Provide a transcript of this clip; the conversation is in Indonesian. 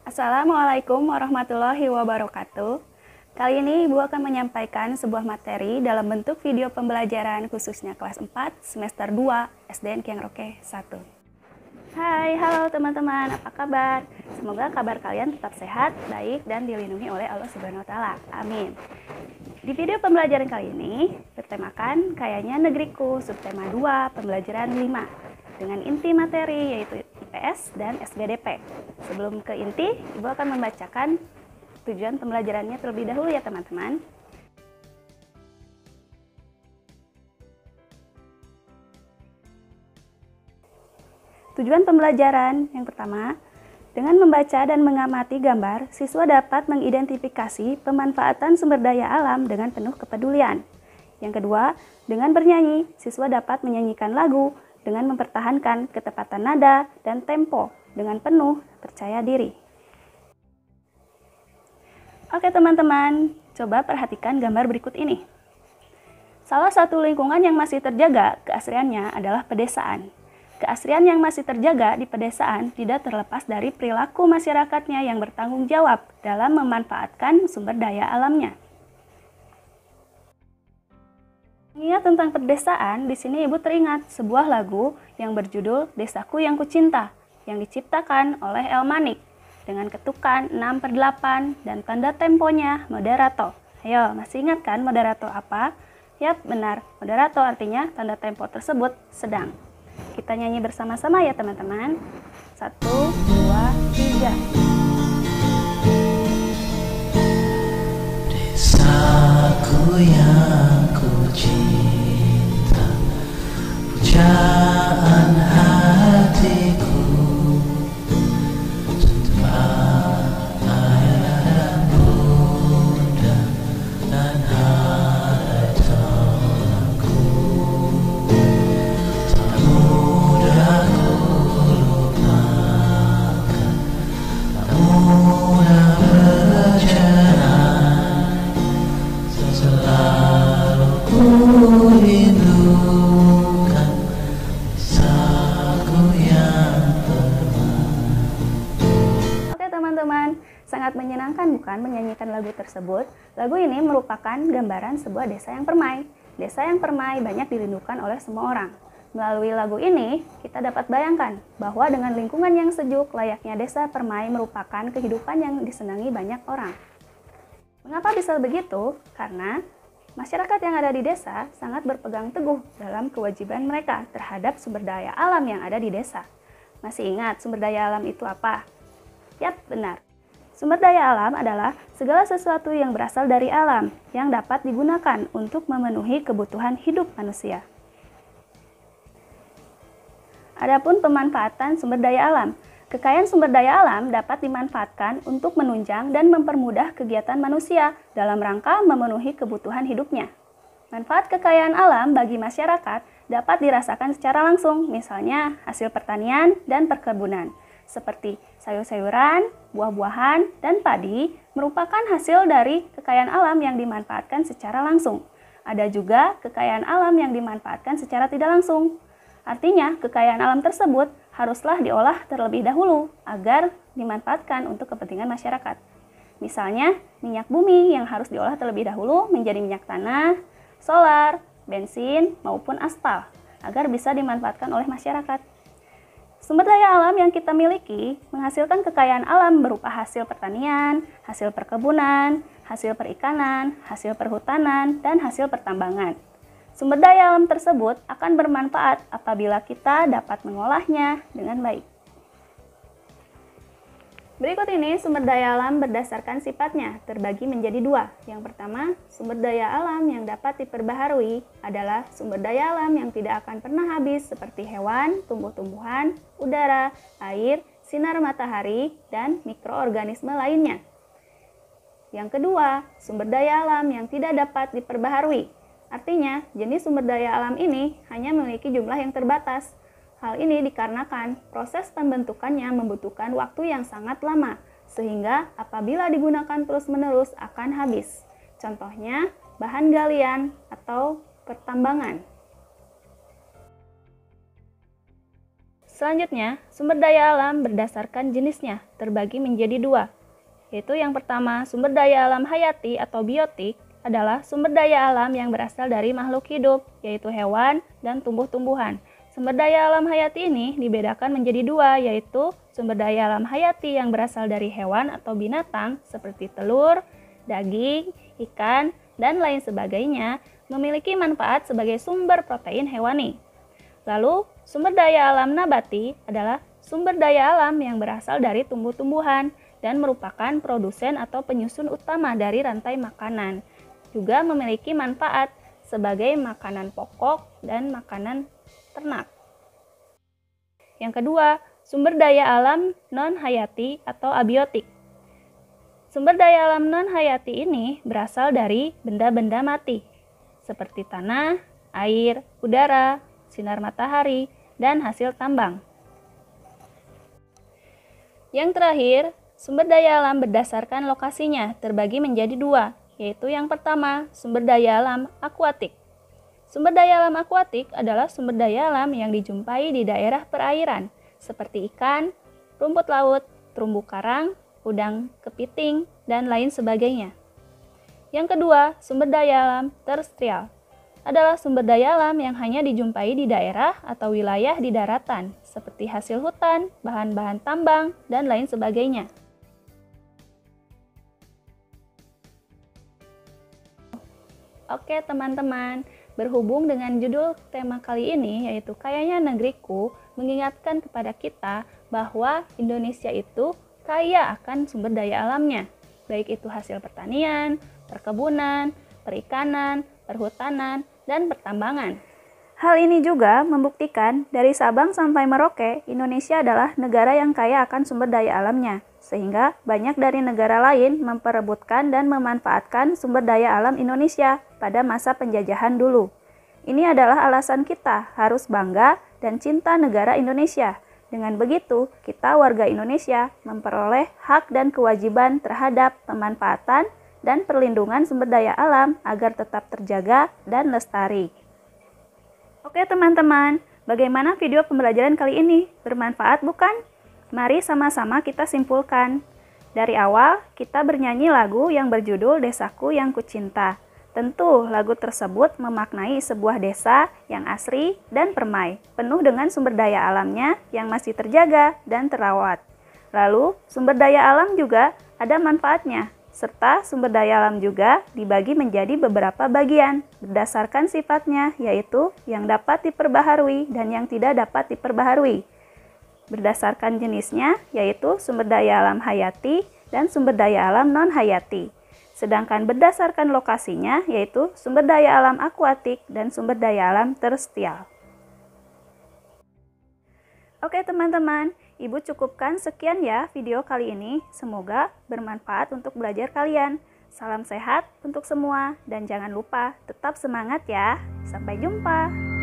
Assalamualaikum warahmatullahi wabarakatuh. Kali ini Ibu akan menyampaikan sebuah materi dalam bentuk video pembelajaran khususnya kelas 4 semester 2 SDN Kyang Roke 1. Hai, halo teman-teman, apa kabar? Semoga kabar kalian tetap sehat, baik, dan dilindungi oleh Allah Subhanahu wa Ta'ala. Amin. Di video pembelajaran kali ini bertemakan Kayanya Negeriku, subtema 2, pembelajaran 5 dengan inti materi yaitu IPS dan SBDP. Sebelum ke inti, Ibu akan membacakan tujuan pembelajarannya terlebih dahulu ya teman-teman. Tujuan pembelajaran yang pertama, dengan membaca dan mengamati gambar, siswa dapat mengidentifikasi pemanfaatan sumber daya alam dengan penuh kepedulian. Yang kedua, dengan bernyanyi, siswa dapat menyanyikan lagu dengan mempertahankan ketepatan nada dan tempo dengan penuh percaya diri. Oke teman-teman, coba perhatikan gambar berikut ini. Salah satu lingkungan yang masih terjaga keasriannya adalah pedesaan. Keasrian yang masih terjaga di pedesaan tidak terlepas dari perilaku masyarakatnya yang bertanggung jawab dalam memanfaatkan sumber daya alamnya. Mengingat tentang pedesaan, di sini Ibu teringat sebuah lagu yang berjudul Desaku Yang Kucinta yang diciptakan oleh El Manik dengan ketukan 6/8 dan tanda temponya moderato. Ayo, masih ingat kan moderato apa? Yap, benar. Moderato artinya tanda tempo tersebut sedang. Kita nyanyi bersama-sama ya teman-teman. 1, 2, 3. Desaku yang kucinta, pujaan hatiku, tempat ayah dan bunda dan hadai tolongku. Tak mudah ku lupakan, tak mudah bercerai, selalu ku rindukan desaku yang permai. Oke teman-teman, sangat menyenangkan bukan menyanyikan lagu tersebut? Lagu ini merupakan gambaran sebuah desa yang permai. Desa yang permai banyak dirindukan oleh semua orang. Melalui lagu ini, kita dapat bayangkan bahwa dengan lingkungan yang sejuk, layaknya desa permai merupakan kehidupan yang disenangi banyak orang. Mengapa bisa begitu? Karena masyarakat yang ada di desa sangat berpegang teguh dalam kewajiban mereka terhadap sumber daya alam yang ada di desa. Masih ingat sumber daya alam itu apa? Yap, benar. Sumber daya alam adalah segala sesuatu yang berasal dari alam yang dapat digunakan untuk memenuhi kebutuhan hidup manusia. Adapun pemanfaatan sumber daya alam. Kekayaan sumber daya alam dapat dimanfaatkan untuk menunjang dan mempermudah kegiatan manusia dalam rangka memenuhi kebutuhan hidupnya. Manfaat kekayaan alam bagi masyarakat dapat dirasakan secara langsung, misalnya hasil pertanian dan perkebunan, seperti sayur-sayuran, buah-buahan, dan padi merupakan hasil dari kekayaan alam yang dimanfaatkan secara langsung. Ada juga kekayaan alam yang dimanfaatkan secara tidak langsung. Artinya, kekayaan alam tersebut haruslah diolah terlebih dahulu agar dimanfaatkan untuk kepentingan masyarakat. Misalnya, minyak bumi yang harus diolah terlebih dahulu menjadi minyak tanah, solar, bensin, maupun aspal agar bisa dimanfaatkan oleh masyarakat. Sumber daya alam yang kita miliki menghasilkan kekayaan alam berupa hasil pertanian, hasil perkebunan, hasil perikanan, hasil perhutanan, dan hasil pertambangan. Sumber daya alam tersebut akan bermanfaat apabila kita dapat mengolahnya dengan baik. Berikut ini sumber daya alam berdasarkan sifatnya terbagi menjadi dua. Yang pertama, sumber daya alam yang dapat diperbaharui adalah sumber daya alam yang tidak akan pernah habis seperti hewan, tumbuh-tumbuhan, udara, air, sinar matahari, dan mikroorganisme lainnya. Yang kedua, sumber daya alam yang tidak dapat diperbaharui. Artinya, jenis sumber daya alam ini hanya memiliki jumlah yang terbatas. Hal ini dikarenakan proses pembentukannya membutuhkan waktu yang sangat lama, sehingga apabila digunakan terus-menerus akan habis. Contohnya, bahan galian atau pertambangan. Selanjutnya, sumber daya alam berdasarkan jenisnya terbagi menjadi dua, yaitu yang pertama sumber daya alam hayati atau biotik adalah sumber daya alam yang berasal dari makhluk hidup, yaitu hewan dan tumbuh-tumbuhan. Sumber daya alam hayati ini dibedakan menjadi dua, yaitu sumber daya alam hayati yang berasal dari hewan atau binatang seperti telur, daging, ikan, dan lain sebagainya memiliki manfaat sebagai sumber protein hewani. Lalu, sumber daya alam nabati adalah sumber daya alam yang berasal dari tumbuh-tumbuhan dan merupakan produsen atau penyusun utama dari rantai makanan. Juga memiliki manfaat sebagai makanan pokok dan makanan ternak. Yang kedua, sumber daya alam non-hayati atau abiotik. Sumber daya alam non-hayati ini berasal dari benda-benda mati, seperti tanah, air, udara, sinar matahari, dan hasil tambang. Yang terakhir, sumber daya alam berdasarkan lokasinya terbagi menjadi dua, yaitu yang pertama, sumber daya alam akuatik. Sumber daya alam akuatik adalah sumber daya alam yang dijumpai di daerah perairan, seperti ikan, rumput laut, terumbu karang, udang kepiting, dan lain sebagainya. Yang kedua, sumber daya alam terestrial adalah sumber daya alam yang hanya dijumpai di daerah atau wilayah di daratan, seperti hasil hutan, bahan-bahan tambang, dan lain sebagainya. Oke teman-teman, berhubung dengan judul tema kali ini yaitu Kayanya Negeriku, mengingatkan kepada kita bahwa Indonesia itu kaya akan sumber daya alamnya, baik itu hasil pertanian, perkebunan, perikanan, perhutanan, dan pertambangan. Hal ini juga membuktikan dari Sabang sampai Merauke, Indonesia adalah negara yang kaya akan sumber daya alamnya, sehingga banyak dari negara lain memperebutkan dan memanfaatkan sumber daya alam Indonesia pada masa penjajahan dulu. Ini adalah alasan kita harus bangga dan cinta negara Indonesia. Dengan begitu, kita warga Indonesia memperoleh hak dan kewajiban terhadap pemanfaatan dan perlindungan sumber daya alam agar tetap terjaga dan lestari. Oke teman-teman, bagaimana video pembelajaran kali ini? Bermanfaat bukan? Mari sama-sama kita simpulkan. Dari awal, kita bernyanyi lagu yang berjudul Desaku Yang Kucinta. Tentu, lagu tersebut memaknai sebuah desa yang asri dan permai, penuh dengan sumber daya alamnya yang masih terjaga dan terawat. Lalu, sumber daya alam juga ada manfaatnya, serta sumber daya alam juga dibagi menjadi beberapa bagian berdasarkan sifatnya, yaitu yang dapat diperbaharui dan yang tidak dapat diperbaharui. Berdasarkan jenisnya, yaitu sumber daya alam hayati dan sumber daya alam non-hayati. Sedangkan berdasarkan lokasinya, yaitu sumber daya alam akuatik dan sumber daya alam terestrial. Oke teman-teman, Ibu cukupkan sekian ya video kali ini. Semoga bermanfaat untuk belajar kalian. Salam sehat untuk semua dan jangan lupa tetap semangat ya. Sampai jumpa.